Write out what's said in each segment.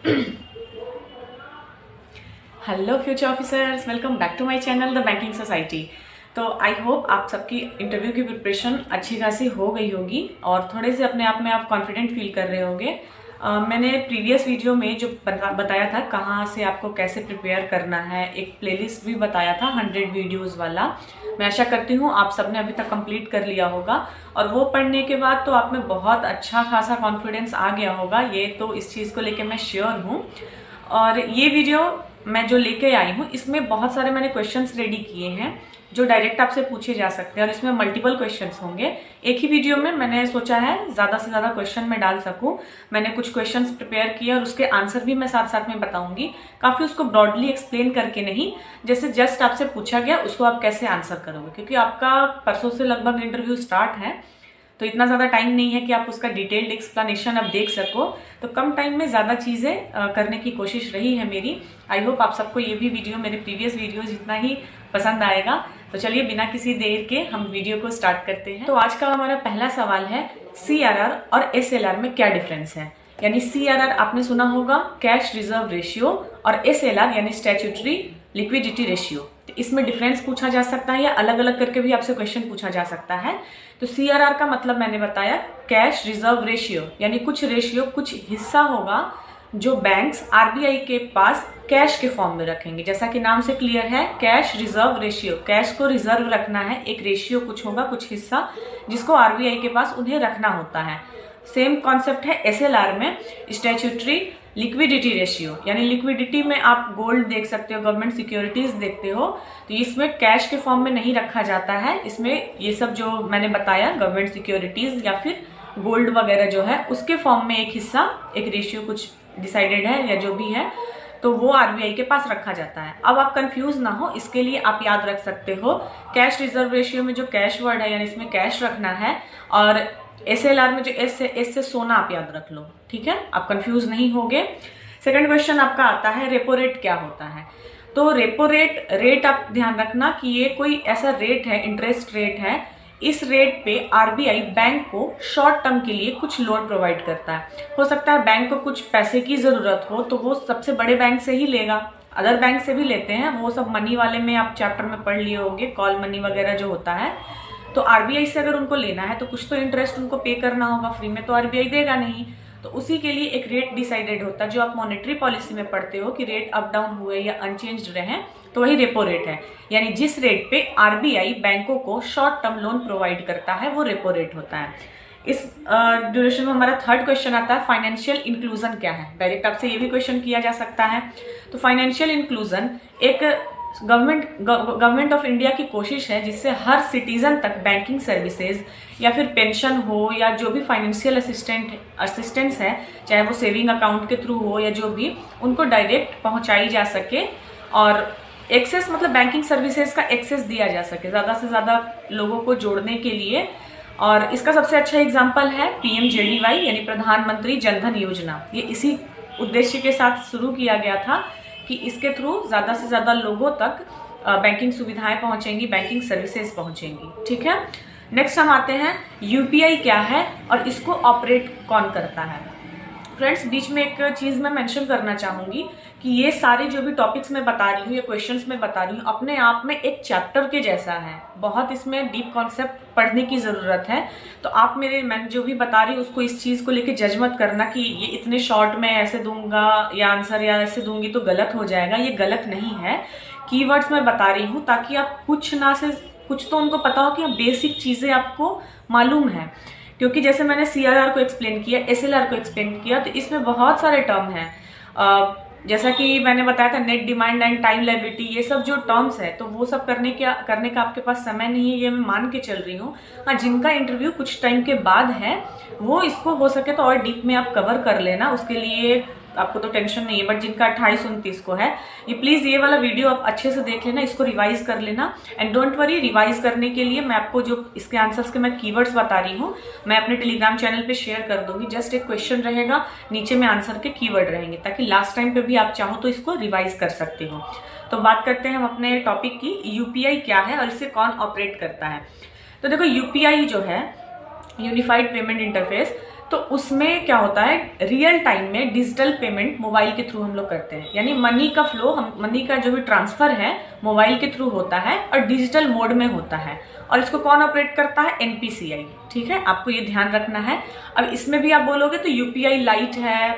Hello future officers, welcome back to my channel the banking society. तो I hope आप सबकी interview की preparation अच्छी खासी हो गई होगी और थोड़े से अपने आप में आप कॉन्फिडेंट फील कर रहे होंगे। मैंने प्रीवियस वीडियो में जो बताया था कहाँ से आपको कैसे प्रिपेयर करना है, एक प्लेलिस्ट भी बताया था 100 वीडियोज़ वाला। मैं आशा करती हूँ आप सबने अभी तक कंप्लीट कर लिया होगा और वो पढ़ने के बाद तो आप में बहुत अच्छा खासा कॉन्फिडेंस आ गया होगा। ये तो इस चीज़ को लेके मैं श्योर हूँ। और ये वीडियो मैं जो लेके आई हूँ इसमें बहुत सारे मैंने क्वेश्चंस रेडी किए हैं जो डायरेक्ट आपसे पूछे जा सकते हैं और इसमें मल्टीपल क्वेश्चंस होंगे। एक ही वीडियो में मैंने सोचा है ज़्यादा से ज़्यादा क्वेश्चन मैं डाल सकूं। मैंने कुछ क्वेश्चंस प्रिपेयर किए और उसके आंसर भी मैं साथ साथ में बताऊंगी। काफ़ी उसको ब्रॉडली एक्सप्लेन करके नहीं, जैसे जस्ट आपसे पूछा गया उसको आप कैसे आंसर करोगे, क्योंकि आपका परसों से लगभग इंटरव्यू स्टार्ट है तो इतना ज़्यादा टाइम नहीं है कि आप उसका डिटेल्ड एक्सप्लेनेशन अब देख सको। तो कम टाइम में ज़्यादा चीज़ें करने की कोशिश रही है मेरी। आई होप आप सबको ये भी वीडियो मेरे प्रीवियस वीडियो जितना ही पसंद आएगा। तो चलिए बिना किसी देर के हम वीडियो को स्टार्ट करते हैं। तो आज का हमारा पहला सवाल है, CRR और SLR में क्या डिफरेंस है। यानी CRR आपने सुना होगा, कैश रिजर्व रेशियो, और SLR यानी स्टैट्यूटरी लिक्विडिटी रेशियो। तो इसमें डिफरेंस पूछा जा सकता है या अलग अलग करके भी आपसे क्वेश्चन पूछा जा सकता है। तो CRR का मतलब मैंने बताया कैश रिजर्व रेशियो, यानी कुछ रेशियो, कुछ हिस्सा होगा जो बैंक्स RBI के पास कैश के फॉर्म में रखेंगे। जैसा कि नाम से क्लियर है, कैश रिजर्व रेशियो, कैश को रिजर्व रखना है, एक रेशियो कुछ होगा, कुछ हिस्सा जिसको RBI के पास उन्हें रखना होता है। सेम कॉन्सेप्ट है SLR में, स्टैट्यूटरी लिक्विडिटी रेशियो, यानी लिक्विडिटी में आप गोल्ड देख सकते हो, गवर्नमेंट सिक्योरिटीज देखते हो, तो इसमें कैश के फॉर्म में नहीं रखा जाता है। इसमें ये सब जो मैंने बताया, गवर्नमेंट सिक्योरिटीज या फिर गोल्ड वगैरह जो है उसके फॉर्म में एक हिस्सा, एक रेशियो कुछ डिसाइडेड है या जो भी है, तो वो RBI के पास रखा जाता है। अब आप कंफ्यूज ना हो, इसके लिए आप याद रख सकते हो कैश रिजर्व रेशियो में जो कैश वर्ड है यानी इसमें कैश रखना है, और SLR में जो एस से सोना आप याद रख लो, ठीक है, आप कंफ्यूज नहीं होगे। सेकंड क्वेश्चन आपका आता है, रेपो रेट क्या होता है। तो रेपो रेट आप ध्यान रखना कि ये कोई ऐसा रेट है, इंटरेस्ट रेट है। इस रेट पे RBI बैंक को शॉर्ट टर्म के लिए कुछ लोन प्रोवाइड करता है। हो सकता है बैंक को कुछ पैसे की जरूरत हो तो वो सबसे बड़े बैंक से ही लेगा, अदर बैंक से भी लेते हैं, वो सब मनी वाले में आप चैप्टर में पढ़ लिए होंगे, कॉल मनी वगैरह जो होता है। तो RBI से अगर उनको लेना है तो कुछ तो इंटरेस्ट उनको पे करना होगा, फ्री में तो RBI देगा नहीं। तो उसी के लिए एक रेट डिसाइडेड होता है, जो आप मॉनेटरी पॉलिसी में पढ़ते हो कि रेट अप डाउन हुए या अनचेंज्ड रहे, तो वही रेपो रेट है। यानी जिस रेट पे RBI बैंकों को शॉर्ट टर्म लोन प्रोवाइड करता है वो रेपो रेट होता है। इस ड्यूरेशन में हमारा थर्ड क्वेश्चन आता है, फाइनेंशियल इंक्लूजन क्या है। डायरेक्ट आपसे ये भी क्वेश्चन किया जा सकता है। तो फाइनेंशियल इंक्लूजन एक गवर्नमेंट ऑफ इंडिया की कोशिश है जिससे हर सिटीजन तक बैंकिंग सर्विसेज या फिर पेंशन हो या जो भी फाइनेंशियल असिस्टेंस है, चाहे वो सेविंग अकाउंट के थ्रू हो या जो भी, उनको डायरेक्ट पहुंचाई जा सके और एक्सेस, मतलब बैंकिंग सर्विसेज का एक्सेस दिया जा सके ज़्यादा से ज़्यादा लोगों को जोड़ने के लिए। और इसका सबसे अच्छा एग्जाम्पल है PMJDY यानी प्रधानमंत्री जनधन योजना। ये इसी उद्देश्य के साथ शुरू किया गया था कि इसके थ्रू ज़्यादा से ज़्यादा लोगों तक बैंकिंग सुविधाएं पहुंचेंगी, बैंकिंग सर्विसेज पहुंचेंगी, ठीक है। नेक्स्ट हम आते हैं, UPI क्या है और इसको ऑपरेट कौन करता है। फ्रेंड्स, बीच में एक चीज़ मैं मेंशन करना चाहूँगी कि ये सारे जो भी टॉपिक्स मैं बता रही हूँ या क्वेश्चंस मैं बता रही हूँ अपने आप में एक चैप्टर के जैसा है, बहुत इसमें डीप कॉन्सेप्ट पढ़ने की ज़रूरत है। तो आप मैं जो भी बता रही हूँ उसको इस चीज़ को लेके जज मत करना कि ये इतने शॉर्ट में ऐसे दूंगा या आंसर या ऐसे दूंगी तो गलत हो जाएगा। ये गलत नहीं है, कीवर्ड्स मैं बता रही हूँ ताकि आप कुछ तो उनको पता हो कि बेसिक चीज़ें आपको मालूम है। क्योंकि जैसे मैंने CRR को एक्सप्लेन किया, SLR को एक्सप्लेन किया, तो इसमें बहुत सारे टर्म हैं। जैसा कि मैंने बताया था, net demand and time liability, ये सब जो टर्म्स है तो वो सब करने का आपके पास समय नहीं है, ये मैं मान के चल रही हूँ। हाँ, जिनका इंटरव्यू कुछ टाइम के बाद है वो इसको हो सके तो और डीप में आप कवर कर लेना, उसके लिए आपको तो टेंशन नहीं है। बट जिनका 28-29 को है, ये प्लीज ये वाला वीडियो आप अच्छे से देख लेना, इसको रिवाइज कर लेना। एंड डोंट वरी, रिवाइज करने के लिए मैं आपको जो इसके आंसर्स के मैं कीवर्ड्स बता रही हूँ मैं अपने टेलीग्राम चैनल पे शेयर कर दूंगी। जस्ट एक क्वेश्चन रहेगा, नीचे में आंसर के कीवर्ड रहेंगे, ताकि लास्ट टाइम पे भी आप चाहो तो इसको रिवाइज कर सकते हो। तो बात करते हैं हम अपने टॉपिक की, UPI क्या है और इसे कौन ऑपरेट करता है। तो देखो, UPI जो है, यूनिफाइड पेमेंट इंटरफेस, तो उसमें क्या होता है, रियल टाइम में डिजिटल पेमेंट मोबाइल के थ्रू हम लोग करते हैं, यानी मनी का फ्लो, हम मनी का जो भी ट्रांसफर है मोबाइल के थ्रू होता है और डिजिटल मोड में होता है। और इसको कौन ऑपरेट करता है, एनपीसीआई। ठीक है, आपको ये ध्यान रखना है। अब इसमें भी आप बोलोगे तो यूपीआई लाइट है,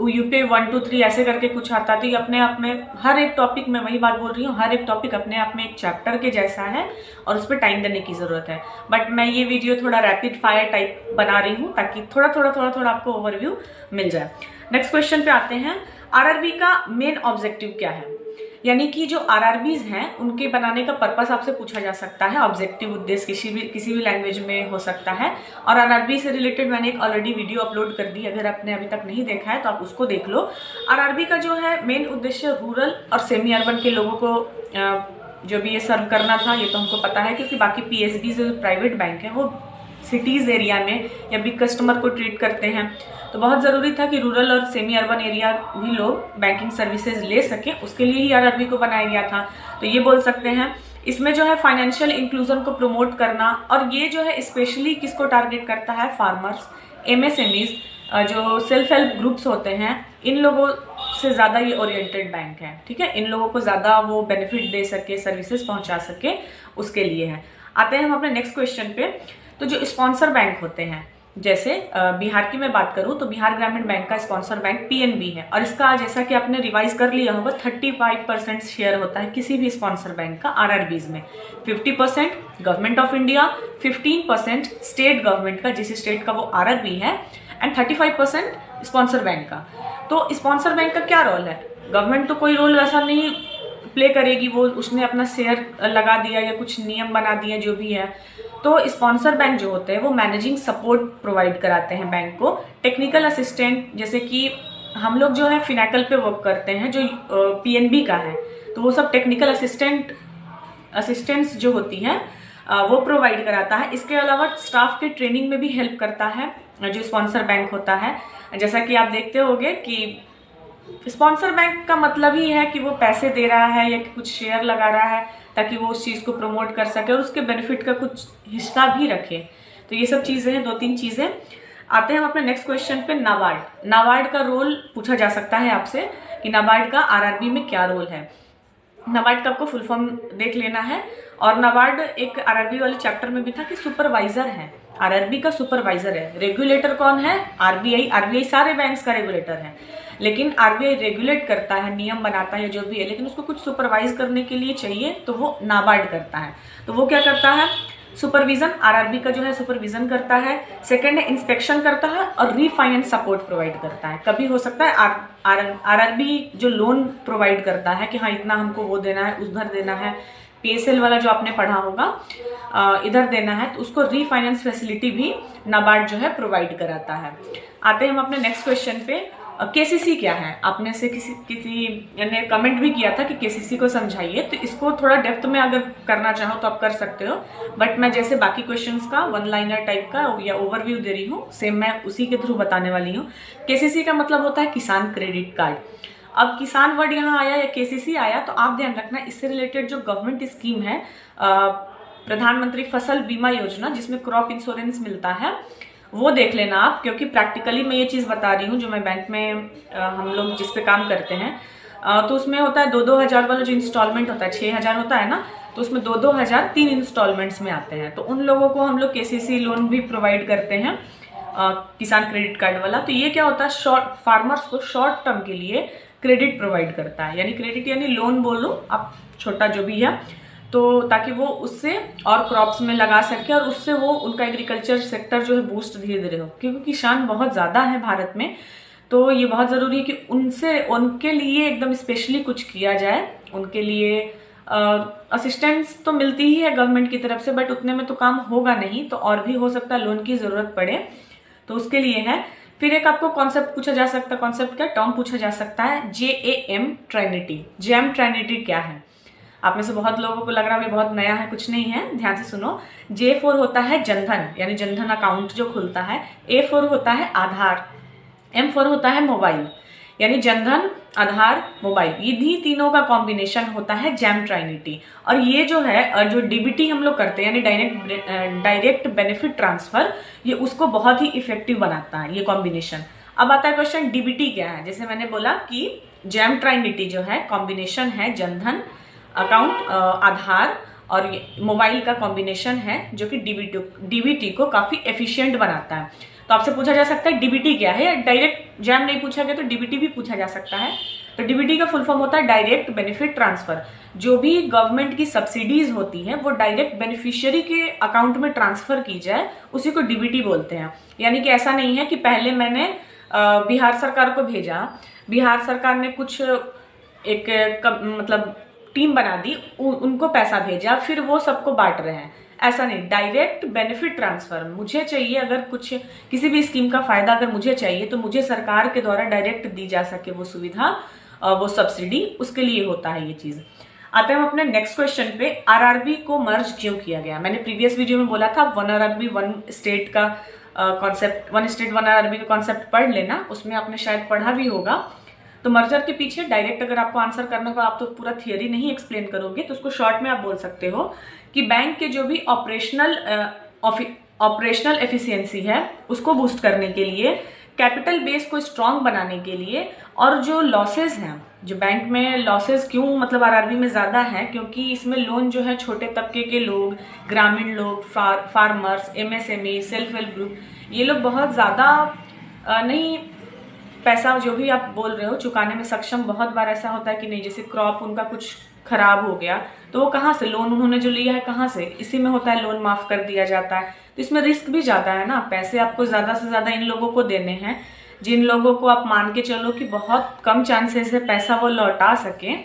यूपीआई 1 2 3 ऐसे करके कुछ आता है। तो ये अपने आप में हर एक टॉपिक में, वही बात बोल रही हूँ, हर एक टॉपिक अपने आप में एक चैप्टर के जैसा है और उस पर टाइम देने की जरूरत है। बट मैं ये वीडियो थोड़ा रैपिड फायर टाइप बना रही हूँ ताकि थोड़ा थोड़ा आपको ओवरव्यू मिल जाए। नेक्स्ट क्वेश्चन पे आते हैं। आरआरबी का मेन ऑब्जेक्टिव क्या है, यानी कि जो आरआरबीज हैं उनके बनाने का पर्पस आपसे पूछा जा सकता है। ऑब्जेक्टिव, उद्देश्य किसी भी लैंग्वेज में हो सकता है। और आरआरबी से रिलेटेड मैंने एक ऑलरेडी वीडियो अपलोड कर दी, अगर आपने अभी तक नहीं देखा है तो आप उसको देख लो। आरआरबी का जो है मेन उद्देश्य रूरल और सेमी अर्बन के लोगों को जो भी ये सर्व करना था, ये तो हमको पता है, क्योंकि बाकी पीएसबी जो प्राइवेट बैंक है वो सिटीज एरिया में या बिग कस्टमर को ट्रीट करते हैं। तो बहुत ज़रूरी था कि रूरल और सेमी अर्बन एरिया भी लोग बैंकिंग सर्विसेज ले सकें, उसके लिए ही आरआरबी को बनाया गया था। तो ये बोल सकते हैं। इसमें जो है फाइनेंशियल इंक्लूजन को प्रमोट करना, और ये जो है स्पेशली किसको टारगेट करता है, फार्मर्स, एमएसएमईज, जो सेल्फ हेल्प ग्रुप्स होते हैं, इन लोगों से ज़्यादा ये ओरिएंटेड बैंक है। ठीक है, इन लोगों को ज़्यादा वो बेनिफिट दे सके, सर्विसेज पहुंचा सके, उसके लिए है। आते हैं हम अपने नेक्स्ट क्वेश्चन पे। तो जो स्पॉन्सर बैंक होते हैं, जैसे बिहार की मैं बात करूं तो बिहार ग्रामीण बैंक का स्पॉन्सर बैंक पीएनबी है, और इसका जैसा कि आपने रिवाइज कर लिया होगा 35% शेयर होता है किसी भी स्पॉन्सर बैंक का आरआरबीज में। 50% government of India, 15% state government का, जिस स्टेट का वो आरआरबी है, एंड 35% स्पॉन्सर बैंक का। तो स्पॉन्सर बैंक का क्या रोल है, गवर्नमेंट तो कोई रोल वैसा नहीं प्ले करेगी, वो उसने अपना शेयर लगा दिया या कुछ नियम बना दिया जो भी है। तो स्पॉन्सर बैंक जो होते हैं वो मैनेजिंग सपोर्ट प्रोवाइड कराते हैं बैंक को। टेक्निकल असिस्टेंट, जैसे कि हम लोग जो है फिनैकल पे वर्क करते हैं, जो पीएनबी का है, तो वो सब टेक्निकल असिस्टेंट्स जो होती हैं वो प्रोवाइड कराता है। इसके अलावा स्टाफ के ट्रेनिंग में भी हेल्प करता है जो स्पॉन्सर बैंक होता है। जैसा कि आप देखते होंगे कि स्पॉन्सर बैंक का मतलब ही है कि वो पैसे दे रहा है या कुछ शेयर लगा रहा है ताकि वो उस चीज़ को प्रमोट कर सके और उसके बेनिफिट का कुछ हिस्सा भी रखे। तो ये सब चीज़ें हैं, 2-3 चीज़ें। आते हैं हम अपने नेक्स्ट क्वेश्चन पे। नाबार्ड का रोल पूछा जा सकता है आपसे कि नाबार्ड का आरआरबी में क्या रोल है। नाबार्ड का आपको फुल फॉर्म देख लेना है। और नाबार्ड एक आरआरबी वाले चैप्टर में भी था कि सुपरवाइजर है, आरआरबी का सुपरवाइजर है। रेगुलेटर कौन है, आरबीआई सारे बैंक्स का रेगुलेटर है, लेकिन आरबीआई रेगुलेट करता है, नियम बनाता है जो भी है, लेकिन उसको कुछ सुपरवाइज करने के लिए चाहिए तो वो नाबार्ड करता है। तो वो क्या करता है, सुपरविजन, आरआरबी का जो है सुपरविजन करता है। सेकंड है इंस्पेक्शन करता है और रीफाइनेंस सपोर्ट प्रोवाइड करता है। कभी हो सकता है आरआरबी जो लोन प्रोवाइड करता है कि हाँ इतना हमको वो देना है, उधर देना है, पीएसएल वाला जो आपने पढ़ा होगा इधर देना है, तो उसको रीफाइनेंस फैसिलिटी भी नाबार्ड जो है प्रोवाइड कराता है। आते हैं हम अपने नेक्स्ट क्वेश्चन पे। केसीसी क्या है, आपने से किसी ने कमेंट भी किया था कि केसीसी को समझाइए, तो इसको थोड़ा डेप्थ में अगर करना चाहो तो आप कर सकते हो, बट मैं जैसे बाकी क्वेश्चंस का वन लाइनर टाइप का या ओवरव्यू दे रही हूँ, सेम मैं उसी के थ्रू बताने वाली हूँ। केसीसी का मतलब होता है किसान क्रेडिट कार्ड। अब किसान वर्ड यहाँ आया या केसीसी आया तो आप ध्यान रखना, इससे रिलेटेड जो गवर्नमेंट स्कीम है प्रधानमंत्री फसल बीमा योजना, जिसमें क्रॉप इंश्योरेंस मिलता है, वो देख लेना आप, क्योंकि प्रैक्टिकली मैं ये चीज़ बता रही हूँ जो मैं बैंक में हम लोग जिस पे काम करते हैं, तो उसमें होता है 2-2 हज़ार वाला जो इंस्टॉलमेंट होता है, 6 हज़ार होता है ना, तो उसमें 2-2 हज़ार 3 इंस्टॉलमेंट्स में आते हैं। तो उन लोगों को हम लोग केसीसी लोन भी प्रोवाइड करते हैं, किसान क्रेडिट कार्ड वाला। तो ये क्या होता है, फार्मर्स को शॉर्ट टर्म के लिए क्रेडिट प्रोवाइड करता है, यानी क्रेडिट यानी लोन बोल लो आप, छोटा जो भी है, तो ताकि वो उससे और क्रॉप्स में लगा सके और उससे वो उनका एग्रीकल्चर सेक्टर जो है बूस्ट धीरे धीरे हो, क्योंकि किसान बहुत ज़्यादा है भारत में। तो ये बहुत ज़रूरी है कि उनके लिए एकदम स्पेशली कुछ किया जाए। उनके लिए असिस्टेंस तो मिलती ही है गवर्नमेंट की तरफ से, बट उतने में तो काम होगा नहीं, तो और भी हो सकता है लोन की ज़रूरत पड़े, तो उसके लिए है। फिर एक आपको कॉन्सेप्ट पूछा जा सकता है, कॉन्सेप्ट क्या, टर्म पूछा जा सकता है, JAM ट्राइनिटी। JAM ट्राइनिटी क्या है, आप में से बहुत लोगों को लग रहा है बहुत नया है, कुछ नहीं है, ध्यान से सुनो। J4 होता है जनधन, यानी जनधन अकाउंट जो खुलता है। A4 होता है आधार। M4 होता है मोबाइल। यानी जनधन, आधार, मोबाइल, ये भी तीनों का कॉम्बिनेशन होता है जैम ट्राइनिटी। और ये जो है जो डीबीटी हम लोग करते हैं यानी डायरेक्ट बेनिफिट ट्रांसफर, ये उसको बहुत ही इफेक्टिव बनाता है ये कॉम्बिनेशन। अब आता है क्वेश्चन डीबीटी क्या है। जैसे मैंने बोला कि जैम ट्राइनिटी जो है कॉम्बिनेशन है जनधन अकाउंट, आधार और मोबाइल का कॉम्बिनेशन है जो कि डीबीटी को काफी एफिशिएंट बनाता है। तो आपसे पूछा जा सकता है डीबीटी क्या है, या डायरेक्ट जैम नहीं पूछा गया तो डीबीटी भी पूछा जा सकता है। तो डीबीटी का फुल फॉर्म होता है डायरेक्ट बेनिफिट ट्रांसफर। जो भी गवर्नमेंट की सब्सिडीज होती है वो डायरेक्ट बेनिफिशियरी के अकाउंट में ट्रांसफर की जाए, उसी को डीबीटी बोलते हैं। यानी कि ऐसा नहीं है कि पहले मैंने बिहार सरकार को भेजा, बिहार सरकार ने कुछ मतलब टीम बना दी, उनको पैसा भेजा, फिर वो सबको बांट रहे हैं, ऐसा नहीं। डायरेक्ट बेनिफिट ट्रांसफर, मुझे चाहिए अगर कुछ किसी भी स्कीम का फायदा अगर मुझे चाहिए तो मुझे सरकार के द्वारा डायरेक्ट दी जा सके वो सुविधा, वो सब्सिडी, उसके लिए होता है ये चीज। आते हैं हम अपने नेक्स्ट क्वेश्चन पे, आरआरबी को मर्ज क्यों किया गया। मैंने प्रीवियस वीडियो में बोला था वन आरआरबी वन स्टेट का concept, one state one RRB का कॉन्सेप्ट पढ़ लेना, उसमें आपने शायद पढ़ा भी होगा। तो मर्जर के पीछे डायरेक्ट अगर आपको आंसर करना हो, आप तो पूरा थियरी नहीं एक्सप्लेन करोगे, तो उसको शॉर्ट में आप बोल सकते हो कि बैंक के जो भी ऑपरेशनल एफिशिएंसी है उसको बूस्ट करने के लिए, कैपिटल बेस को स्ट्रांग बनाने के लिए, और जो लॉसेज हैं, जो बैंक में लॉसेज क्यों मतलब आरआरबी में ज्यादा है, क्योंकि इसमें लोन जो है छोटे तबके के लोग, ग्रामीण लोग, farmers, MSME, self help group, ये लोग बहुत ज्यादा नहीं पैसा जो भी आप बोल रहे हो चुकाने में सक्षम। बहुत बार ऐसा होता है कि नहीं, जैसे क्रॉप उनका कुछ खराब हो गया तो वो कहाँ से, लोन उन्होंने जो लिया है कहाँ से, इसी में होता है लोन माफ कर दिया जाता है। तो इसमें रिस्क भी ज्यादा है ना, पैसे आपको ज्यादा से ज्यादा इन लोगों को देने हैं जिन लोगों को आप मान के चलो कि बहुत कम चांसेस है पैसा वो लौटा सके,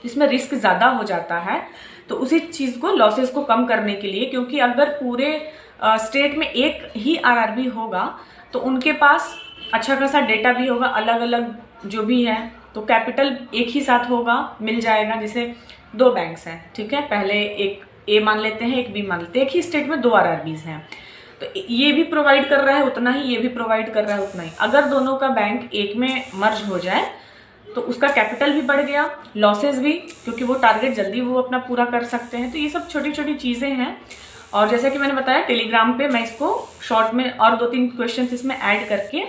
इसमें रिस्क ज्यादा हो जाता है। तो उसी चीज को, लॉसेस को कम करने के लिए, क्योंकि अगर पूरे स्टेट में एक ही आरआरबी होगा तो उनके पास अच्छा खासा डेटा भी होगा, अलग अलग जो भी है, तो कैपिटल एक ही साथ होगा, मिल जाएगा। जैसे दो बैंक्स हैं, ठीक है, पहले एक ए मान लेते हैं, एक बी मान लेते हैं, एक ही स्टेट में दो आरआरबीज हैं, तो ये भी प्रोवाइड कर रहा है उतना ही, ये भी प्रोवाइड कर रहा है उतना ही। अगर दोनों का बैंक एक में मर्ज हो जाए तो उसका कैपिटल भी बढ़ गया, लॉसेस भी, क्योंकि वो टारगेट जल्दी वो अपना पूरा कर सकते हैं। तो ये सब छोटी छोटी चीजें हैं। और जैसा कि मैंने बताया टेलीग्राम पे मैं इसको शॉर्ट में और 2-3 क्वेश्चन इसमें ऐड करके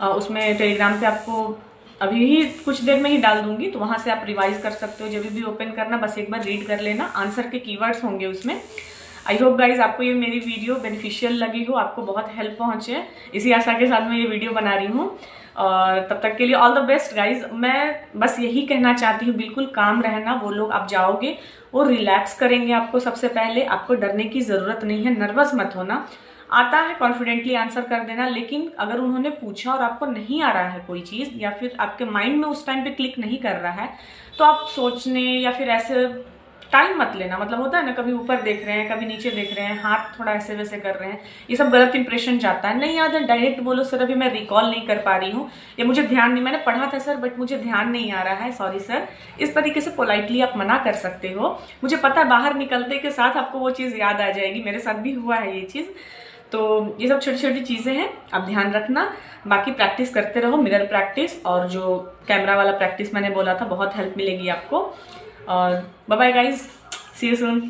उसमें टेलीग्राम पे आपको अभी ही कुछ देर में ही डाल दूंगी, तो वहां से आप रिवाइज कर सकते हो। जब भी ओपन करना बस एक बार रीड कर लेना, आंसर के कीवर्ड्स होंगे उसमें। आई होप गाइज आपको ये मेरी वीडियो बेनिफिशियल लगी हो, आपको बहुत हेल्प पहुंचे, इसी आशा के साथ मैं ये वीडियो बना रही हूँ। और तब तक के लिए ऑल द बेस्ट गाइज। मैं बस यही कहना चाहती हूँ, बिल्कुल काम रहना। वो लोग आप जाओगे वो रिलैक्स करेंगे आपको, सबसे पहले आपको डरने की जरूरत नहीं है, नर्वस मत होना। आता है कॉन्फिडेंटली आंसर कर देना, लेकिन अगर उन्होंने पूछा और आपको नहीं आ रहा है कोई चीज, या फिर आपके माइंड में उस टाइम पे क्लिक नहीं कर रहा है, तो आप सोचने या फिर ऐसे टाइम मत लेना। मतलब होता है ना, कभी ऊपर देख रहे हैं, कभी नीचे देख रहे हैं, हाथ थोड़ा ऐसे वैसे कर रहे हैं, ये सब गलत इंप्रेशन जाता है। नहीं याद है, डायरेक्ट बोलो सर अभी मैं रिकॉल नहीं कर पा रही हूँ, या मुझे ध्यान नहीं, मैंने पढ़ा था सर बट मुझे ध्यान नहीं आ रहा है, सॉरी सर। इस तरीके से पोलाइटली आप मना कर सकते हो। मुझे पता है बाहर निकलते के साथ आपको वो चीज याद आ जाएगी, मेरे साथ भी हुआ है ये चीज। तो ये सब छोटी छोटी चीजें हैं, आप ध्यान रखना। बाकी प्रैक्टिस करते रहो, मिरर प्रैक्टिस और जो कैमरा वाला प्रैक्टिस मैंने बोला था, बहुत हेल्प मिलेगी आपको। और bye bye guys, see you soon.